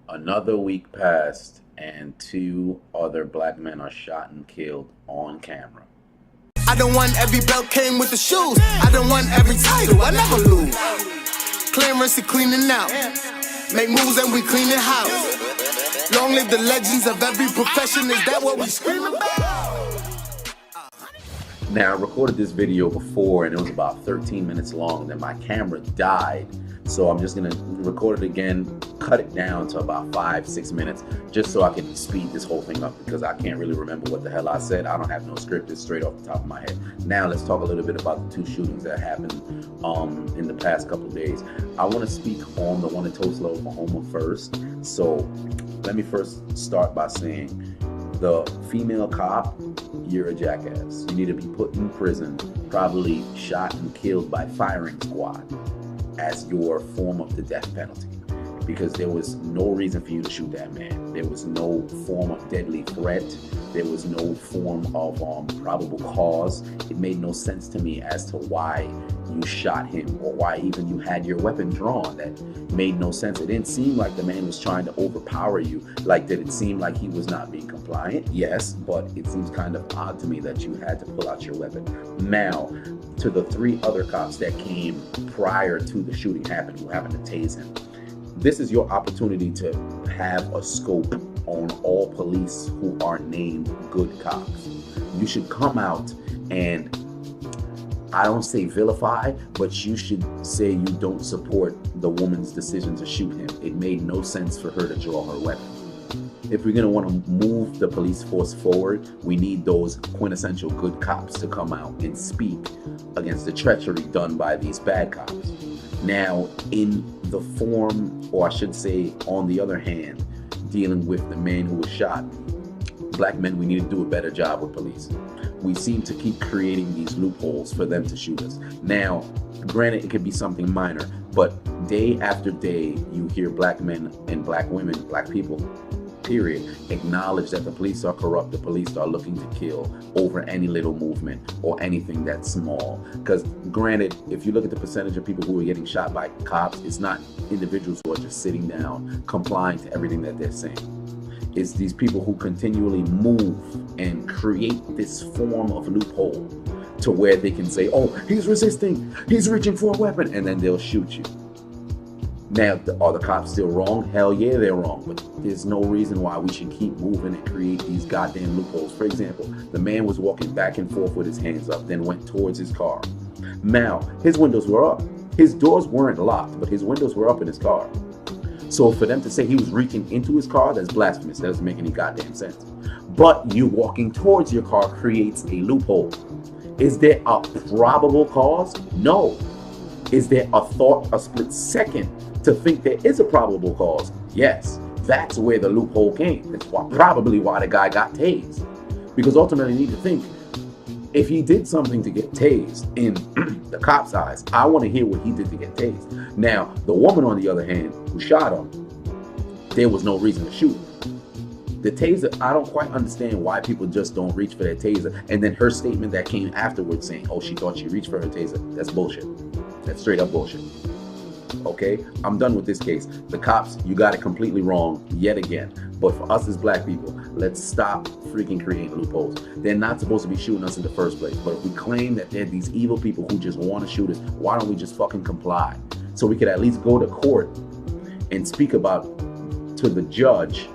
Another week passed, and two other black men are shot and killed on camera. I don't want every belt came with the shoes. I don't want every title, I never lose. Clearance and cleaning out. Make moves and we clean the house. Long live the legends of every profession, is that what we scream about? Now, I recorded this video before, and it was about 13 minutes long, and then my camera died. So I'm just gonna record it again, cut it down to about 5-6 minutes, just so I can speed this whole thing up, because I can't really remember what the hell I said. I don't have no script, it's straight off the top of my head. Now let's talk a little bit about the two shootings that happened in the past couple of days. I want to speak on the one in Tulsa, Oklahoma first. So let me first start by saying, the female cop, you're a jackass. You need to be put in prison, probably shot and killed by firing squad as your form of the death penalty, because there was no reason for you to shoot that man. There was no form of deadly threat. There was no form of probable cause. It made no sense to me as to why you shot him, or why even you had your weapon drawn. That made no sense. It didn't seem like the man was trying to overpower you. Like, did it seem like he was not being compliant? Yes, but it seems kind of odd to me that you had to pull out your weapon. Now, to the three other cops that came prior to the shooting happening, who happened to tase him, this is your opportunity to have a scope on all police who are named good cops. You should come out and, I don't say vilify, but you should say you don't support the woman's decision to shoot him. It made no sense for her to draw her weapon. If we're going to want to move the police force forward, we need those quintessential good cops to come out and speak against the treachery done by these bad cops. Now, in the form, or I should say, on the other hand, dealing with the man who was shot, black men, we need to do a better job with police. We seem to keep creating these loopholes for them to shoot us. Now, granted, it could be something minor, but day after day, you hear black men and black women, black people, period, acknowledge that the police are corrupt, the police are looking to kill over any little movement or anything that's small. Because granted, if you look at the percentage of people who are getting shot by cops, it's not individuals who are just sitting down, complying to everything that they're saying. It's these people who continually move and create this form of loophole to where they can say, oh, he's resisting, he's reaching for a weapon, and then they'll shoot you. Now, are the cops still wrong? Hell yeah, they're wrong. But there's no reason why we should keep moving and create these goddamn loopholes. For example, the man was walking back and forth with his hands up, then went towards his car. Now, his windows were up. His doors weren't locked, but his windows were up in his car. So for them to say he was reaching into his car, that's blasphemous. That doesn't make any goddamn sense. But you walking towards your car creates a loophole. Is there a probable cause? No. Is there a thought, a split second, to think there is a probable cause? Yes. That's where the loophole came. That's probably why the guy got tased. Because ultimately you need to think, if he did something to get tased in the cop's eyes, I want to hear what he did to get tased. Now, the woman, on the other hand, who shot him, there was no reason to shoot. The taser, I don't quite understand why people just don't reach for their taser. And then her statement that came afterwards saying, oh, she thought she reached for her taser. That's bullshit. That's straight up bullshit. Okay, I'm done with this case. The cops, you got it completely wrong yet again. But for us as black people, let's stop freaking creating loopholes. They're not supposed to be shooting us in the first place. But if we claim that they're these evil people who just want to shoot us, why don't we just fucking comply? So we could at least go to court and speak about to the judge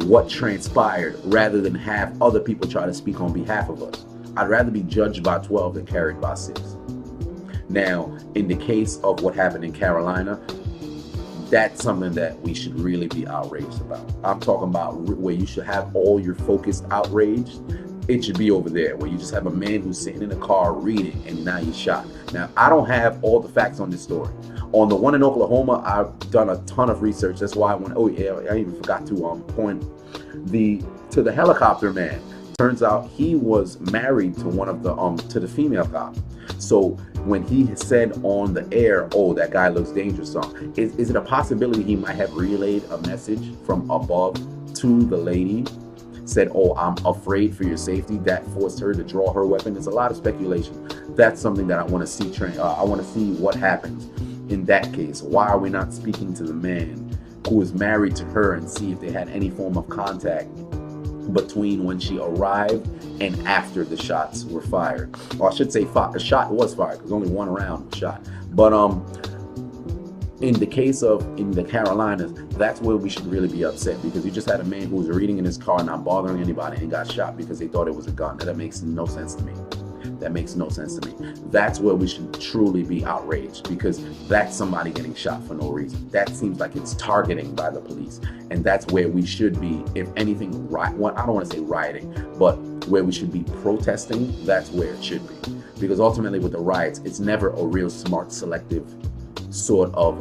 what transpired, rather than have other people try to speak on behalf of us. I'd rather be judged by 12 than carried by 6. Now, in the case of what happened in Carolina, that's something that we should really be outraged about. I'm talking about where you should have all your focused outrage. It should be over there, where you just have a man who's sitting in a car reading, and now he's shot. Now, I don't have all the facts on this story. On the one in Oklahoma, I've done a ton of research. That's why I even forgot to point to the helicopter man. Turns out he was married to one of to the female cop. So when he said on the air, oh, that guy looks dangerous, is it a possibility he might have relayed a message from above to the lady? Said, oh, I'm afraid for your safety. That forced her to draw her weapon. There's a lot of speculation. That's something that I want to see. I want to see what happens in that case. Why are we not speaking to the man who was married to her and see if they had any form of contact between when she arrived and after the shots were fired. Or I should say a shot was fired because only one round was shot. But in the case of in the Carolinas, that's where we should really be upset, because you just had a man who was reading in his car, not bothering anybody, and got shot because they thought it was a gun. That makes no sense to me. That makes no sense to me. That's where we should truly be outraged, because that's somebody getting shot for no reason. That seems like it's targeting by the police, and that's where we should be, if anything, I don't want to say rioting, but where we should be protesting. That's where it should be, because ultimately with the riots, it's never a real smart, selective sort of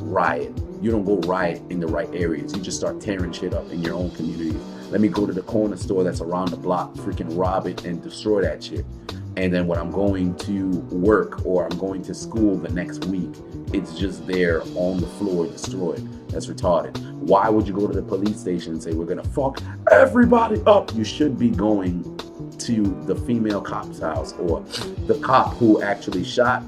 riot. You don't go riot in the right areas. You just start tearing shit up in your own community. Let me go to the corner store that's around the block, freaking rob it and destroy that shit. And then when I'm going to work or I'm going to school the next week, it's just there on the floor destroyed. That's retarded. Why would you go to the police station and say, we're gonna fuck everybody up? You should be going to the female cop's house, or the cop who actually shot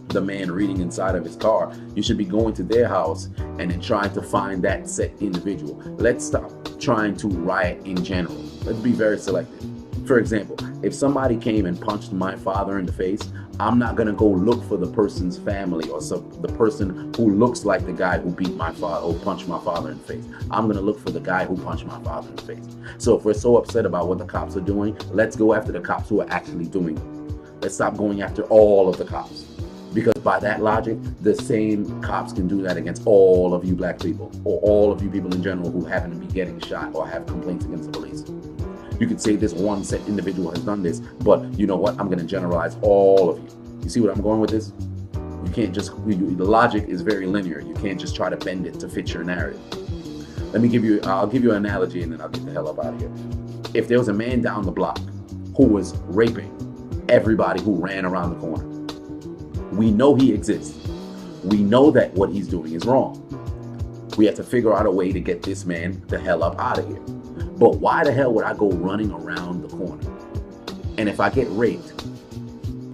the man reading inside of his car. You should be going to their house and then trying to find that set individual. Let's stop trying to riot in general. Let's be very selective. For example, if somebody came and punched my father in the face, I'm not gonna go look for the person's family or the person who looks like the guy who beat my father or punched my father in the face. I'm gonna look for the guy who punched my father in the face. So if we're so upset about what the cops are doing, let's go after the cops who are actually doing it. Let's stop going after all of the cops. Because by that logic, the same cops can do that against all of you black people, or all of you people in general who happen to be getting shot or have complaints against the police. You could say this one set individual has done this, but you know what? I'm going to generalize all of you. You see what I'm going with this? You can't just, the logic is very linear. You can't just try to bend it to fit your narrative. I'll give you an analogy and then I'll get the hell up out of here. If there was a man down the block who was raping everybody who ran around the corner, we know he exists. We know that what he's doing is wrong. We have to figure out a way to get this man the hell up out of here. But why the hell would I go running around the corner? And if I get raped,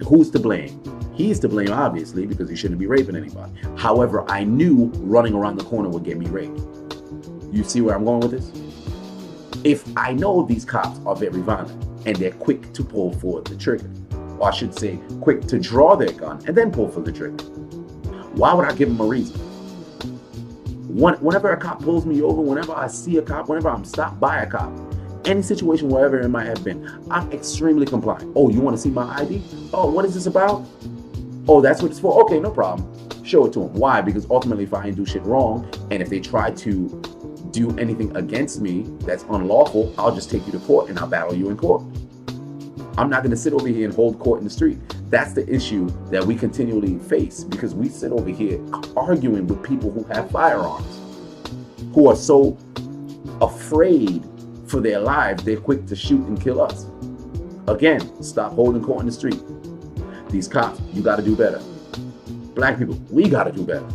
who's to blame? He's to blame, obviously, because he shouldn't be raping anybody. However, I knew running around the corner would get me raped. You see where I'm going with this? If I know these cops are very violent and they're quick to pull for the trigger, or I should say quick to draw their gun and then pull for the trigger, why would I give them a reason? Whenever a cop pulls me over, whenever I see a cop, whenever I'm stopped by a cop, any situation, wherever it might have been, I'm extremely compliant. Oh, you want to see my ID? Oh, what is this about? Oh, that's what it's for? Okay, no problem. Show it to them. Why? Because ultimately, if I didn't do shit wrong, and if they try to do anything against me that's unlawful, I'll just take you to court and I'll battle you in court. I'm not going to sit over here and hold court in the street. That's the issue that we continually face, because we sit over here arguing with people who have firearms, who are so afraid for their lives, they're quick to shoot and kill us. Again, stop holding court in the street. These cops, you got to do better. Black people, we got to do better.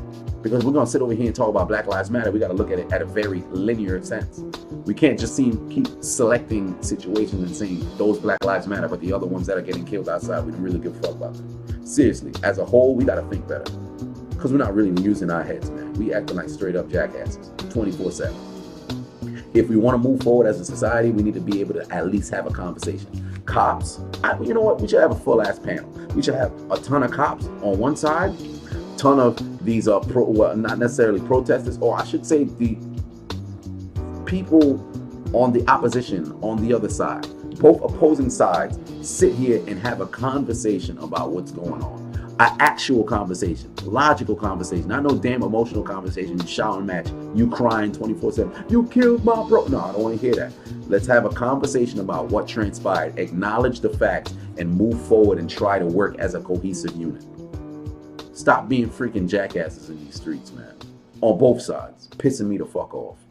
Because we're going to sit over here and talk about Black Lives Matter, we got to look at it at a very linear sense. We can't just keep selecting situations and saying those Black Lives Matter, but the other ones that are getting killed outside, we don't really give a fuck about them. Seriously, as a whole, we got to think better. Because we're not really using our heads, man. We acting like straight up jackasses, 24/7. If we want to move forward as a society, we need to be able to at least have a conversation. Cops, you know what? We should have a full ass panel. We should have a ton of cops on one side, ton of these not necessarily protesters, or I should say the people on the opposition on the other side. Both opposing sides sit here and have a conversation about what's going on. An actual conversation, logical conversation, not no damn emotional conversation, you shouting match, you crying 24/7, you killed my bro. No, I don't want to hear that. Let's have a conversation about what transpired, acknowledge the facts, and move forward and try to work as a cohesive unit. Stop being freaking jackasses in these streets, man. On both sides, pissing me the fuck off.